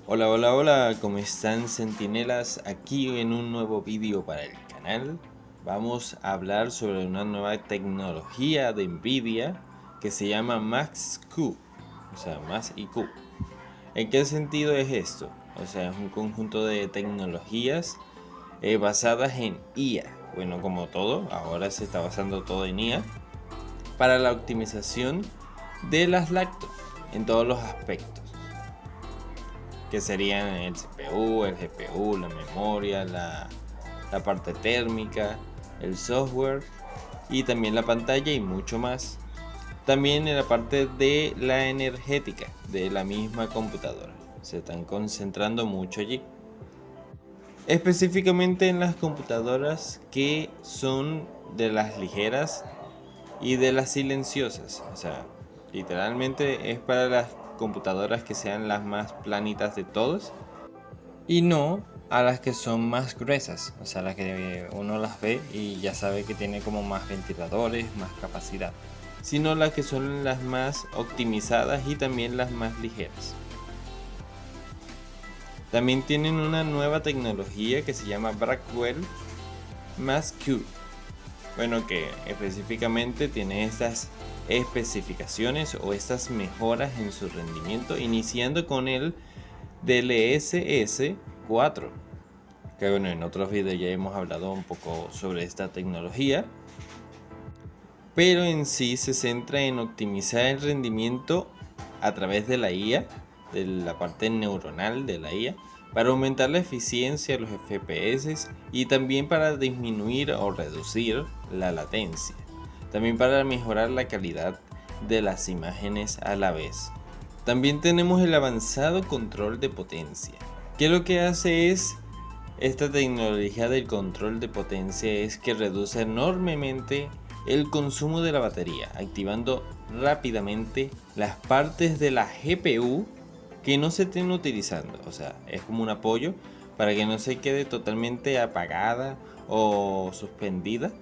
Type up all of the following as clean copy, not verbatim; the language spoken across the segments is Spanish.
Hola, hola, hola, ¿cómo están centinelas? Aquí en un nuevo vídeo para el canal vamos a hablar sobre una nueva tecnología de Nvidia que se llama Max-Q, o sea, Max IQ. ¿En qué sentido es esto? O sea, es un conjunto de tecnologías basadas en IA. Bueno, como todo, ahora se está basando todo en IA para la optimización de las lactos en todos los aspectos, que serían el CPU, el GPU, la memoria, la parte térmica, el software y también la pantalla y mucho más. También en la parte de la energética de la misma computadora. Se están concentrando mucho allí. Específicamente en las computadoras que son de las ligeras y de las silenciosas. O sea, literalmente es para las computadoras que sean las más planitas de todos y no a las que son más gruesas, o sea, las que uno las ve y ya sabe que tiene como más ventiladores, más capacidad, sino las que son las más optimizadas y también las más ligeras. También tienen una nueva tecnología que se llama Blackwell Max-Q, bueno, que específicamente tiene estas especificaciones o estas mejoras en su rendimiento, iniciando con el DLSS 4, que bueno, en otros videos ya hemos hablado un poco sobre esta tecnología, pero en sí se centra en optimizar el rendimiento a través de la IA, de la parte neuronal de la IA, para aumentar la eficiencia de los FPS y también para disminuir o reducir la latencia, también para mejorar la calidad de las imágenes a la vez. También tenemos el avanzado control de potencia, que lo que hace es esta tecnología del control de potencia es que reduce enormemente el consumo de la batería, activando rápidamente las partes de la GPU que no se estén utilizando. O sea, es como un apoyo para que no se quede totalmente apagada o suspendida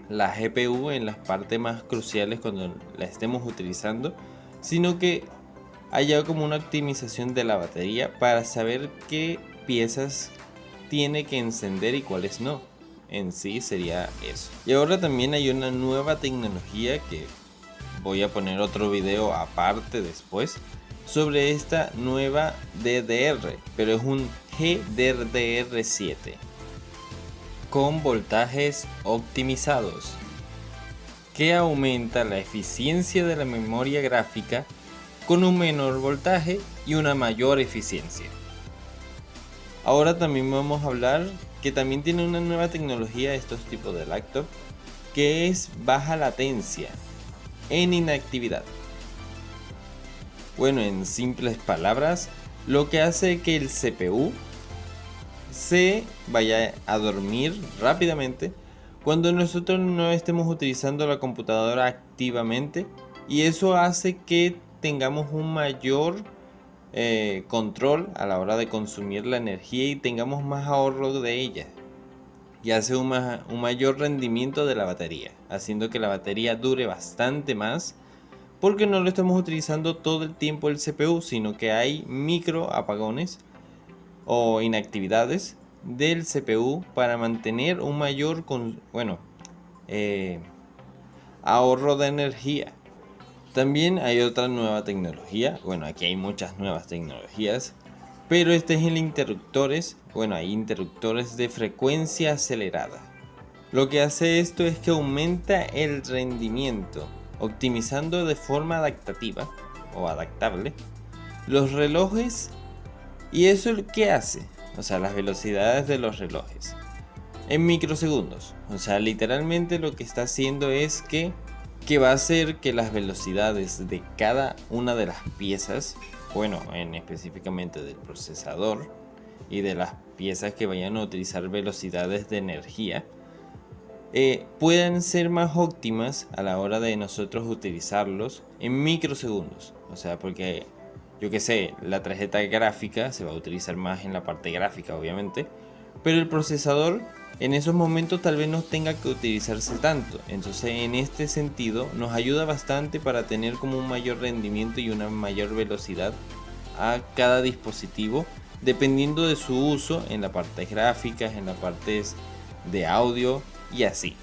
la GPU en las partes más cruciales cuando la estemos utilizando, sino que haya como una optimización de la batería para saber qué piezas tiene que encender y cuáles no. En sí sería eso. Y ahora también hay una nueva tecnología que voy a poner otro video aparte después sobre esta nueva DDR, pero es un GDDR7 con voltajes optimizados que aumenta la eficiencia de la memoria gráfica con un menor voltaje y una mayor eficiencia. Ahora también vamos a hablar que también tiene una nueva tecnología estos tipos de laptop, que es baja latencia en inactividad. Bueno, en simples palabras, lo que hace que el CPU se vaya a dormir rápidamente cuando nosotros no estemos utilizando la computadora activamente, y eso hace que tengamos un mayor control a la hora de consumir la energía y tengamos más ahorro de ella, y hace un mayor rendimiento de la batería, haciendo que la batería dure bastante más porque no lo estamos utilizando todo el tiempo el CPU, sino que hay micro apagones o inactividades del CPU para mantener un mayor eh, ahorro de energía. También hay otra nueva tecnología, bueno, aquí hay muchas nuevas tecnologías, pero este es el interruptores, bueno, hay interruptores de frecuencia acelerada. Lo que hace esto es que aumenta el rendimiento, optimizando de forma adaptativa o adaptable los relojes. ¿Y eso qué hace? O sea, las velocidades de los relojes en microsegundos. O sea, literalmente lo que está haciendo es que va a hacer que las velocidades de cada una de las piezas, bueno, en específicamente del procesador y de las piezas que vayan a utilizar velocidades de energía, puedan ser más óptimas a la hora de nosotros utilizarlos en microsegundos. O sea, porque yo que sé, la tarjeta gráfica se va a utilizar más en la parte gráfica, obviamente, pero el procesador en esos momentos tal vez no tenga que utilizarse tanto. Entonces, en este sentido, nos ayuda bastante para tener como un mayor rendimiento y una mayor velocidad a cada dispositivo dependiendo de su uso en la parte gráfica, en la parte de audio y así.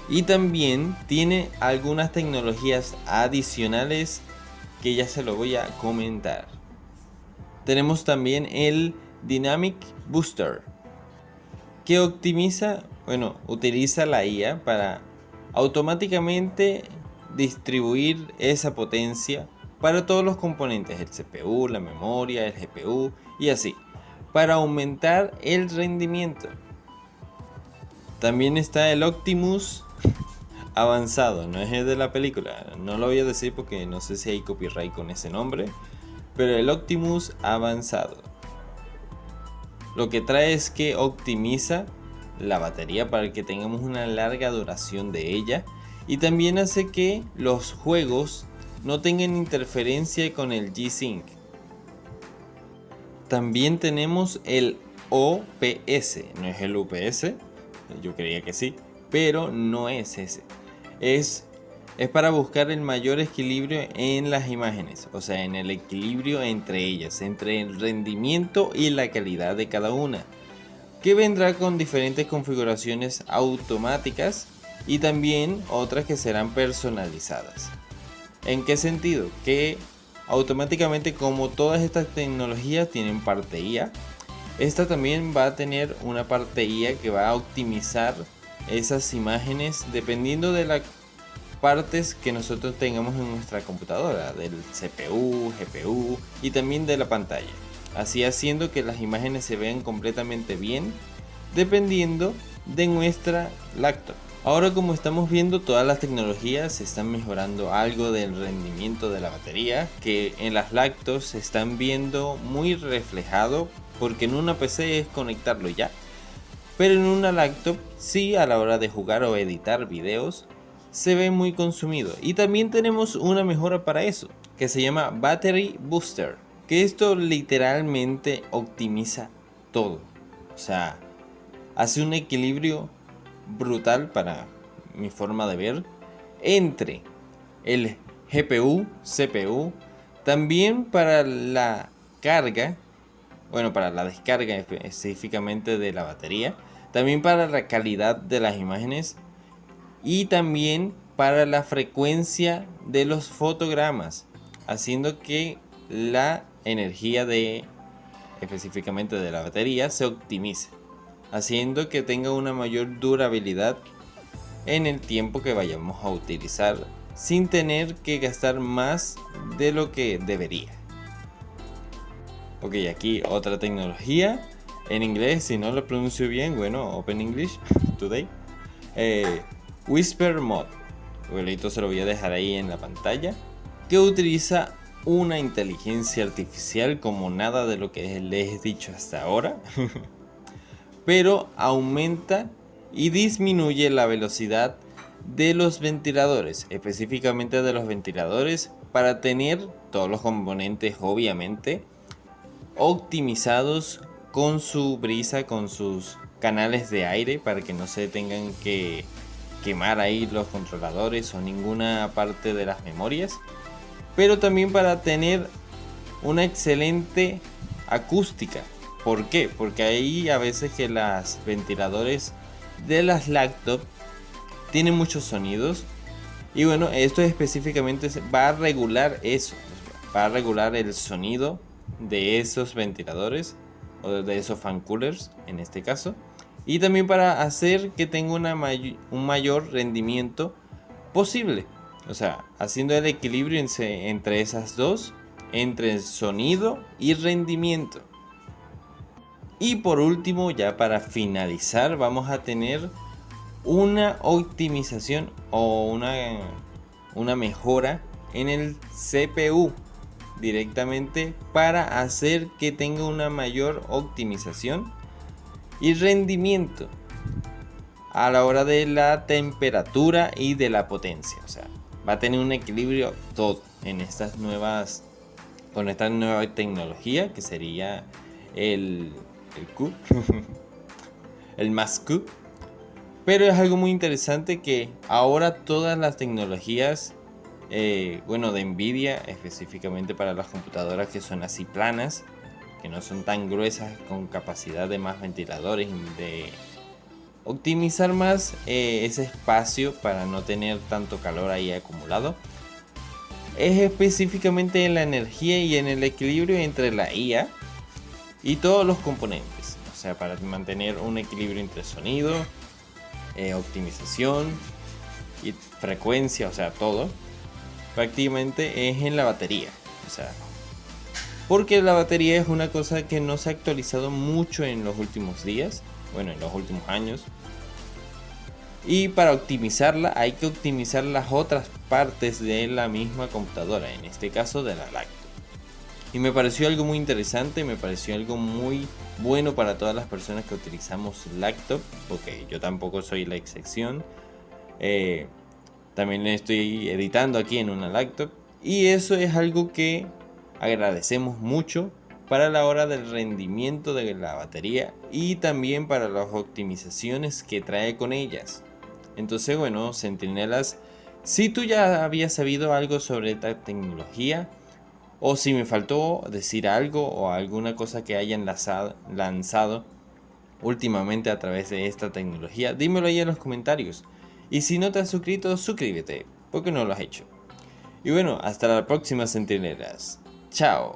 Y también tiene algunas tecnologías adicionales que ya se lo voy a comentar. Tenemos también el Dynamic Booster, que utiliza la IA para automáticamente distribuir esa potencia para todos los componentes, el CPU, la memoria, el GPU y así, para aumentar el rendimiento. También está el Optimus avanzado, no es el de la película, no lo voy a decir porque no sé si hay copyright con ese nombre, pero el Optimus avanzado lo que trae es que optimiza la batería para que tengamos una larga duración de ella, y también hace que los juegos no tengan interferencia con el G-Sync. También tenemos el OPS, no es el UPS, yo creía que sí, pero no es ese. Es para buscar el mayor equilibrio en las imágenes, o sea, en el equilibrio entre ellas, entre el rendimiento y la calidad de cada una, que vendrá con diferentes configuraciones automáticas y también otras que serán personalizadas. ¿En qué sentido? Que automáticamente, como todas estas tecnologías tienen parte IA, esta también va a tener una parte IA que va a optimizar esas imágenes dependiendo de las partes que nosotros tengamos en nuestra computadora, del CPU, GPU y también de la pantalla, así haciendo que las imágenes se vean completamente bien dependiendo de nuestra laptop. Ahora, como estamos viendo, todas las tecnologías están mejorando algo del rendimiento de la batería, que en las laptops se están viendo muy reflejado, porque en una PC es conectarlo ya, pero en una laptop sí, a la hora de jugar o editar videos se ve muy consumido. Y también tenemos una mejora para eso, que se llama Battery Booster, que esto literalmente optimiza todo, o sea, hace un equilibrio brutal para mi forma de ver entre el GPU, CPU, también para la carga, para la descarga específicamente de la batería, también para la calidad de las imágenes y también para la frecuencia de los fotogramas, haciendo que la energía específicamente de la batería se optimice, haciendo que tenga una mayor durabilidad en el tiempo que vayamos a utilizar sin tener que gastar más de lo que debería. Ok, aquí otra tecnología en inglés, si no lo pronuncio bien, Open English Today. Whisper Mod, se lo voy a dejar ahí en la pantalla, que utiliza una inteligencia artificial como nada de lo que les he dicho hasta ahora, pero aumenta y disminuye la velocidad de los ventiladores, específicamente de los ventiladores, para tener todos los componentes obviamente optimizados con su brisa, con sus canales de aire, para que no se tengan que quemar ahí los controladores o ninguna parte de las memorias, pero también para tener una excelente acústica. ¿Por qué? Porque hay a veces que los ventiladores de las laptops tienen muchos sonidos, y esto específicamente va a regular eso, va a regular el sonido de esos ventiladores o de esos fan coolers en este caso, y también para hacer que tenga un mayor rendimiento posible, o sea, haciendo el equilibrio entre esas dos, entre el sonido y rendimiento. Y por último, ya para finalizar, vamos a tener una optimización o una mejora en el CPU directamente, para hacer que tenga una mayor optimización y rendimiento a la hora de la temperatura y de la potencia. O sea, va a tener un equilibrio todo en con esta nueva tecnología, que sería el Q, el más Q. Pero es algo muy interesante que ahora todas las tecnologías bueno, de Nvidia, específicamente para las computadoras que son así planas, que no son tan gruesas, con capacidad de más ventiladores y de optimizar más ese espacio para no tener tanto calor ahí acumulado. Es específicamente en la energía y en el equilibrio entre la IA y todos los componentes, o sea, para mantener un equilibrio entre sonido, optimización y frecuencia, o sea, todo prácticamente es en la batería, o sea, porque la batería es una cosa que no se ha actualizado mucho en los últimos días, bueno, en los últimos años. Y para optimizarla hay que optimizar las otras partes de la misma computadora, en este caso de la laptop. Y me pareció algo muy interesante, me pareció algo muy bueno para todas las personas que utilizamos laptop, porque yo tampoco soy la excepción. También estoy editando aquí en una laptop y eso es algo que agradecemos mucho para la hora del rendimiento de la batería y también para las optimizaciones que trae con ellas. Entonces, bueno, Centinelas, si tú ya habías sabido algo sobre esta tecnología, o si me faltó decir algo o alguna cosa que hayan lanzado últimamente a través de esta tecnología, dímelo ahí en los comentarios. Y si no te has suscrito, suscríbete, porque no lo has hecho. Y bueno, hasta la próxima, Centinelas. Chao.